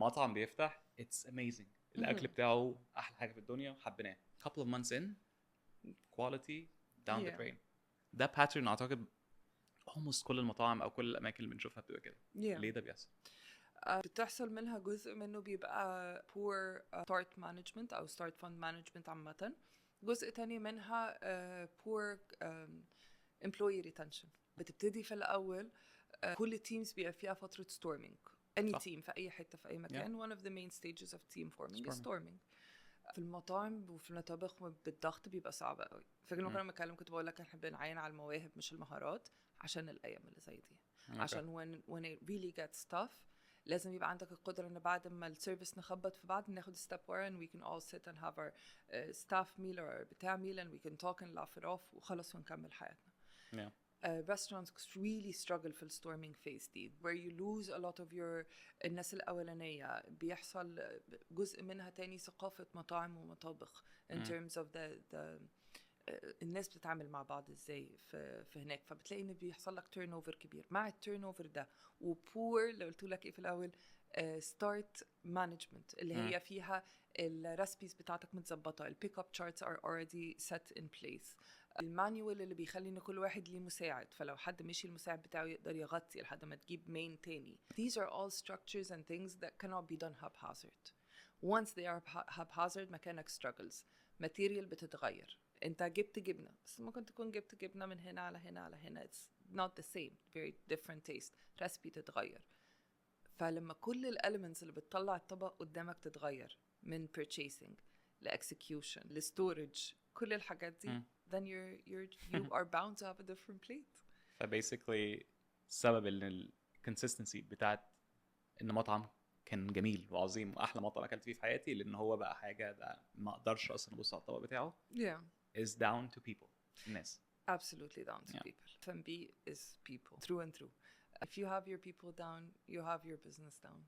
مطعم بيفتح it's amazing الاكل بتاعه احلى حاجه في الدنيا وحبيناه couple of months in quality down the drain ده pattern اعتقد almost كل المطاعم او كل الاماكن اللي بنشوفها بتبقى كده ليه ده بيحصل؟ بتحصل منها جزء منه بيبقى poor start management أو start fund management عامة. جزء تاني منها poor employee retention. بتبتدي في الأول كل teams بيبقى فيها فترة storming. any team في أي حتة في أي مكان one of the main stages of team forming is storming. في المطاعم وفي المطابخ بالضغط بيبقى صعب قوي. فاكر لما كنا بنتكلم كنت بقول لك احنا بنعين على المواهب مش المهارات عشان الأيام اللي زي دي. عشان when it really gets tough لازم يبقى عندك القدرة إن بعد ما السيرفيس نخبط في بعض ناخد step ورا and we can all sit and have our staff meal or بتاع meal and we can talk and laugh it off وخلص ونكمل حياتنا. Restaurants really struggle في storming phase دي where you lose a lot of your الناس الأولانية. بيحصل جزء منها تاني ثقافة مطاعم ومطابخ in terms of the الناس بتتعامل مع بعض ازاي في هناك. فبتلاقي ان بيحصل لك تيرن اوفر كبير. مع التيرن اوفر ده وبور اللي قلت لك ايه في الاول ستارت مانجمنت اللي هي فيها الريسبيز بتاعتك متظبطه البيك اب تشارتس ار اوريدي سيت ان بليس المانيوال اللي بيخلي ان كل واحد ليه مساعد فلو حد مشي المساعد بتاعه يقدر يغطي لحد ما تجيب مين تاني. These are all structures and things that cannot be done haphazard. Once they are haphazard مكانك struggles. material بتتغير. انت جبت جبنه بس ممكن تكون جبت جبنه من هنا على هنا على هنا it's not the same very different taste recipe تتغير. فلما كل الاليمنتس اللي بتطلع الطبق قدامك تتغير من purchasing لexecution لstorage كل الحاجات دي then you are bound to have a different plate. فباسically السبب ان الconsistency بتاعت ان مطعم كان جميل وعظيم واحلى مطعم اكلت فيه في حياتي لان هو بقى حاجه ده ما اقدرش اصلا ابص على الطبق بتاعه is down to people الناس absolutely down to people. F&B is people through and through. If you have your people down you have your business down.